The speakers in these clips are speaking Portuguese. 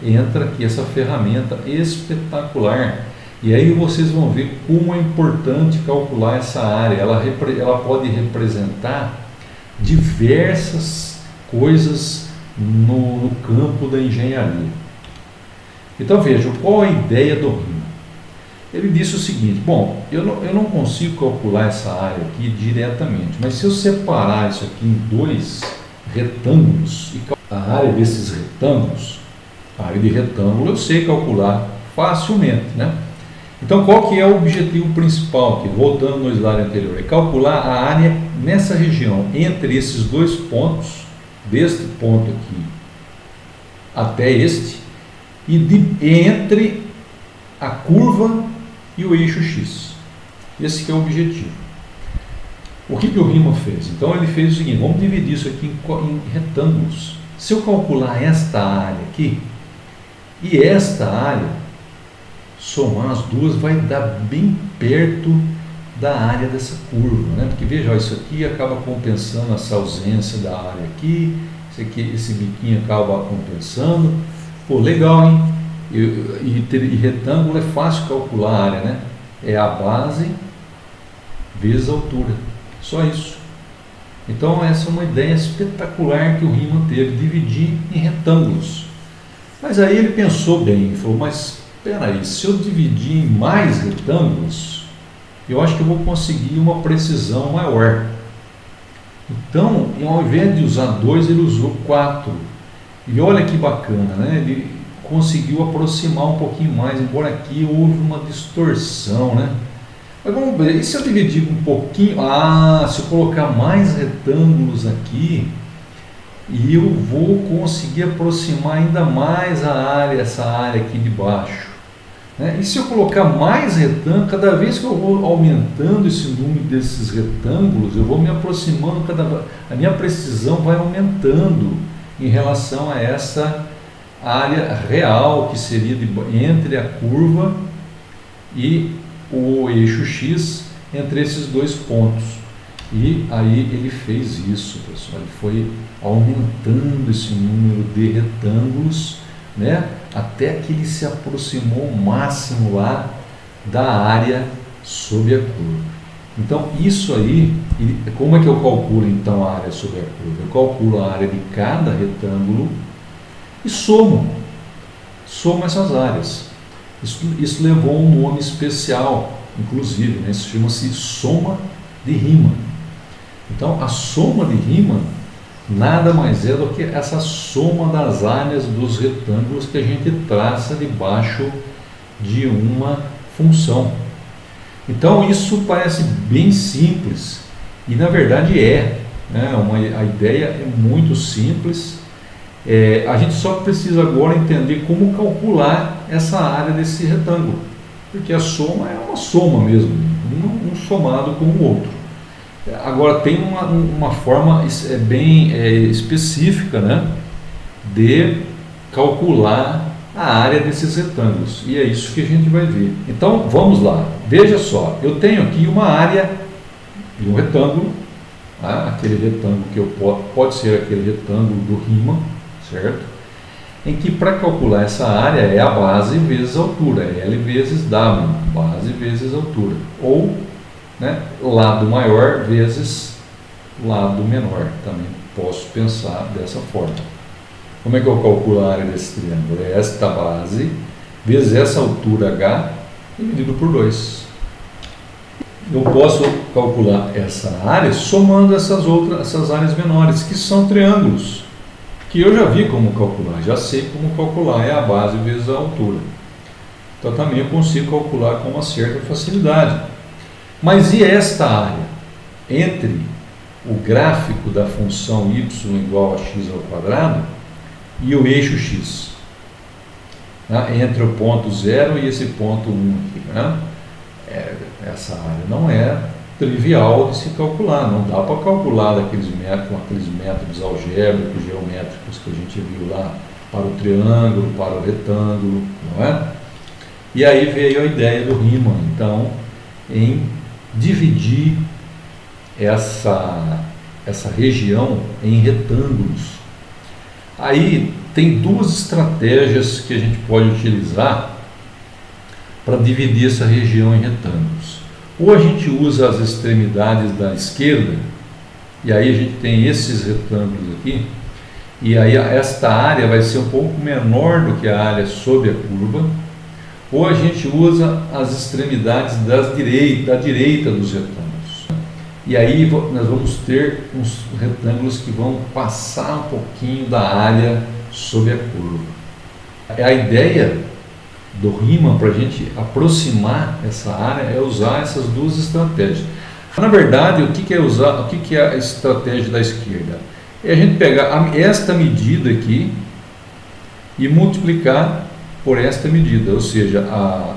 entra aqui essa ferramenta espetacular. E aí vocês vão ver como é importante calcular essa área. Ela pode representar diversas coisas no campo da engenharia. Então vejam, qual a ideia do Riemann? Ele disse o seguinte: bom, eu não consigo calcular essa área aqui diretamente, mas se eu separar isso aqui em dois retângulos, e a área desses retângulos, a área de retângulo eu sei calcular facilmente, né? Então qual que é o objetivo principal aqui, voltando no slide anterior? É calcular a área nessa região, entre esses dois pontos, deste ponto aqui até este, e entre a curva e o eixo X. Esse que é o objetivo. O que o Riemann fez? Então ele fez o seguinte: vamos dividir isso aqui em retângulos. Se eu calcular esta área aqui e esta área, somar as duas vai dar bem perto da área dessa curva, né? Porque veja, isso aqui acaba compensando essa ausência da área aqui, esse biquinho acaba compensando. Pô, legal, hein? E retângulo é fácil calcular a área, né? É a base vezes a altura, só isso. Então essa é uma ideia espetacular que o Riemann teve, dividir em retângulos. Mas aí ele pensou bem e falou: mas espera aí, se eu dividir em mais retângulos, eu acho que eu vou conseguir uma precisão maior. Então, ao invés de usar 2, ele usou 4. E olha que bacana, né? Ele conseguiu aproximar um pouquinho mais, embora aqui houve uma distorção, né? Mas vamos ver, e se eu dividir um pouquinho? Se eu colocar mais retângulos aqui, e eu vou conseguir aproximar ainda mais a área, essa área aqui de baixo, né? E se eu colocar mais retângulos, cada vez que eu vou aumentando esse número desses retângulos, eu vou me aproximando, a minha precisão vai aumentando em relação a essa área real, que seria entre a curva e o eixo X, entre esses dois pontos. E aí ele fez isso, pessoal. Ele foi aumentando esse número de retângulos, né, até que ele se aproximou ao máximo lá da área sob a curva. Então isso aí, como é que eu calculo então a área sob a curva? Eu calculo a área de cada retângulo e somo essas áreas. Isso levou um nome especial, inclusive, né? Isso chama-se soma de Riemann. Então a soma de Riemann nada mais é do que essa soma das áreas dos retângulos que a gente traça debaixo de uma função. Então isso parece bem simples, e na verdade né? A ideia é muito simples. A gente só precisa agora entender como calcular essa área desse retângulo, porque a soma é uma soma mesmo, um somado com o outro. Agora tem uma forma bem específica, né, de calcular a área desses retângulos, e é isso que a gente vai ver. Então vamos lá, veja só, eu tenho aqui uma área de um retângulo, tá? Aquele retângulo que pode ser aquele retângulo do Riemann, certo? Em que para calcular essa área é a base vezes a altura, L vezes W, base vezes altura, ou, né, lado maior vezes lado menor, também posso pensar dessa forma. Como é que eu calculo a área desse triângulo? É esta base vezes essa altura H dividido por 2. Eu posso calcular essa área somando essas áreas menores, que são triângulos, que eu já vi como calcular, já sei como calcular, é a base vezes a altura. Então também eu consigo calcular com uma certa facilidade. Mas e esta área entre o gráfico da função y igual a x ao quadrado e o eixo x? Né? Entre o ponto 0 e esse ponto 1 aqui, né? Essa área não é trivial de se calcular, não dá para calcular com aqueles métodos algébricos, geométricos que a gente viu lá, para o triângulo, para o retângulo, não é? E aí veio a ideia do Riemann, então, em dividir essa região em retângulos. Aí tem duas estratégias que a gente pode utilizar para dividir essa região em retângulos. Ou a gente usa as extremidades da esquerda, e aí a gente tem esses retângulos aqui, e aí esta área vai ser um pouco menor do que a área sob a curva, ou a gente usa as extremidades da direita dos retângulos. E aí nós vamos ter uns retângulos que vão passar um pouquinho da área sob a curva. A ideia do Riemann para a gente aproximar essa área é usar essas duas estratégias. Na verdade, o que é a estratégia da esquerda? É a gente pegar esta medida aqui e multiplicar por esta medida, ou seja,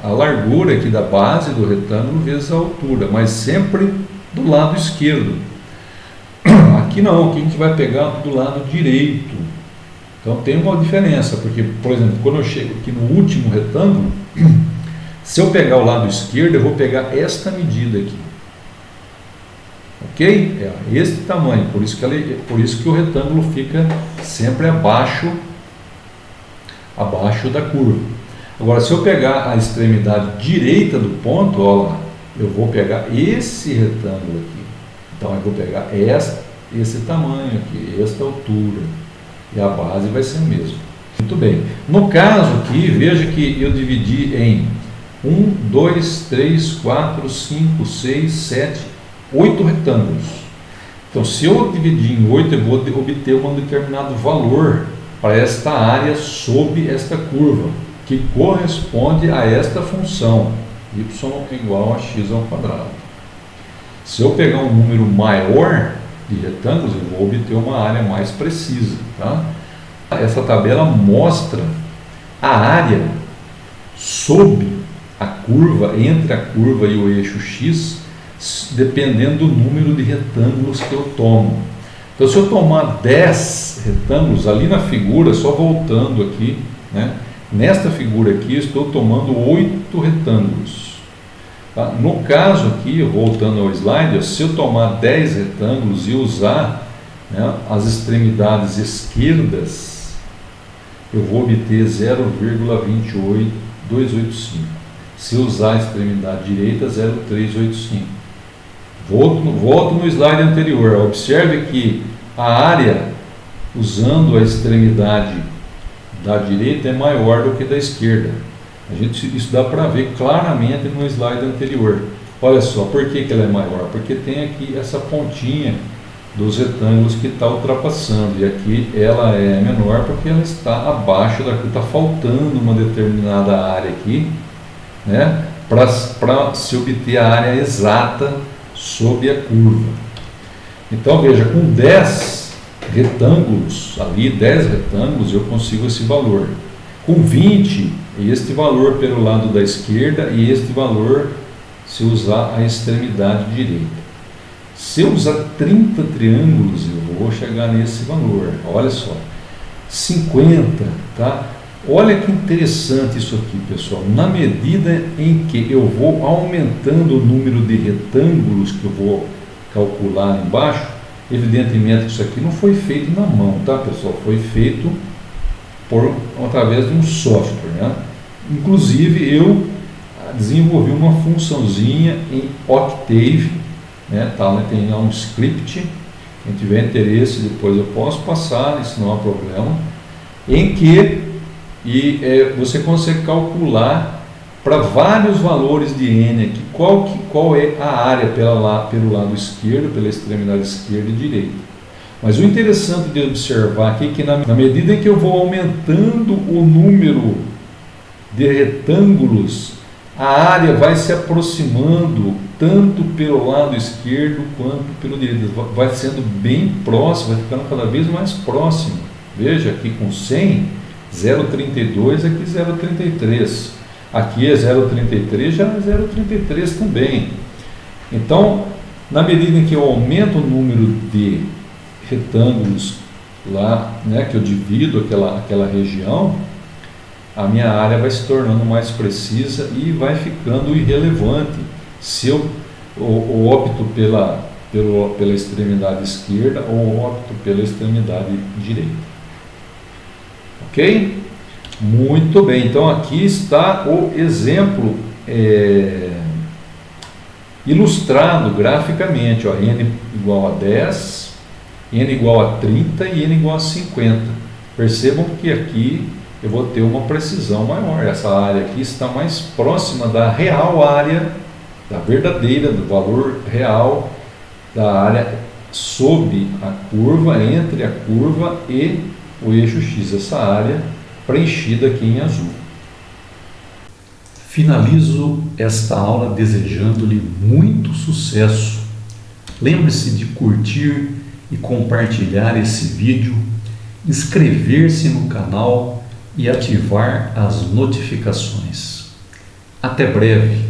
a largura aqui da base do retângulo vezes a altura, mas sempre do lado esquerdo. Aqui não, aqui a gente vai pegar do lado direito. Então tem uma diferença, porque, por exemplo, quando eu chego aqui no último retângulo, se eu pegar o lado esquerdo, eu vou pegar esta medida aqui. Ok? É este tamanho, por isso que o retângulo fica sempre abaixo da curva. Agora, se eu pegar a extremidade direita do ponto, olha lá, eu vou pegar esse retângulo aqui. Então eu vou pegar esse tamanho aqui, esta altura, e a base vai ser a mesma. Muito bem. No caso aqui, veja que eu dividi em 1, 2, 3, 4, 5, 6, 7, 8 retângulos. Então, se eu dividir em 8, eu vou obter um determinado valor para esta área sob esta curva, que corresponde a esta função, y é igual a x ao quadrado. Se eu pegar um número maior de retângulos, eu vou obter uma área mais precisa. Tá? Essa tabela mostra a área sob a curva, entre a curva e o eixo x, dependendo do número de retângulos que eu tomo. Então, se eu tomar 10 retângulos, ali na figura, só voltando aqui, né? Nesta figura aqui, eu estou tomando 8 retângulos. Tá? No caso aqui, voltando ao slide, se eu tomar 10 retângulos e usar, né, as extremidades esquerdas, eu vou obter 0,285. Se usar a extremidade direita, 0,385. Volto no slide anterior. Observe que a área, usando a extremidade da direita, é maior do que da esquerda. Isso dá para ver claramente no slide anterior. Olha só, por que ela é maior? Porque tem aqui essa pontinha dos retângulos que está ultrapassando, e aqui ela é menor porque ela está abaixo da curva, está faltando uma determinada área aqui, né, para se obter a área exata sob a curva. Então veja, com 10 retângulos, ali 10 retângulos, eu consigo esse valor. Com 20, este valor pelo lado da esquerda e este valor se usar a extremidade direita. Se eu usar 30 triângulos, eu vou chegar nesse valor. Olha só, 50, tá? Olha que interessante isso aqui, pessoal. Na medida em que eu vou aumentando o número de retângulos que eu vou calcular embaixo, evidentemente que isso aqui não foi feito na mão, tá, pessoal? Foi feito através de um software, né? Inclusive eu desenvolvi uma funçãozinha em Octave, né? Tá, tem lá um script. Quem tiver interesse, depois eu posso passar, isso não há problema, em que você consegue calcular para vários valores de n aqui, qual é a área pelo lado esquerdo, pela extremidade esquerda e direita. Mas o interessante de observar aqui é que na medida em que eu vou aumentando o número de retângulos, a área vai se aproximando tanto pelo lado esquerdo quanto pelo direito, vai sendo bem próximo, vai ficando cada vez mais próximo. Veja aqui com 100, 0,32, aqui 0,33, aqui é 0,33, já é 0,33 também. Então, na medida em que eu aumento o número de retângulos lá, né, que eu divido aquela região, a minha área vai se tornando mais precisa e vai ficando irrelevante se eu opto pela extremidade esquerda ou opto pela extremidade direita. Ok? Muito bem, então aqui está o exemplo ilustrado graficamente, ó, n igual a 10, n igual a 30 e n igual a 50. Percebam que aqui eu vou ter uma precisão maior, essa área aqui está mais próxima da real área, da verdadeira, do valor real da área sob a curva, entre a curva e o eixo X, essa área preenchida aqui em azul. Finalizo esta aula desejando-lhe muito sucesso. Lembre-se de curtir e compartilhar esse vídeo, inscrever-se no canal e ativar as notificações. Até breve!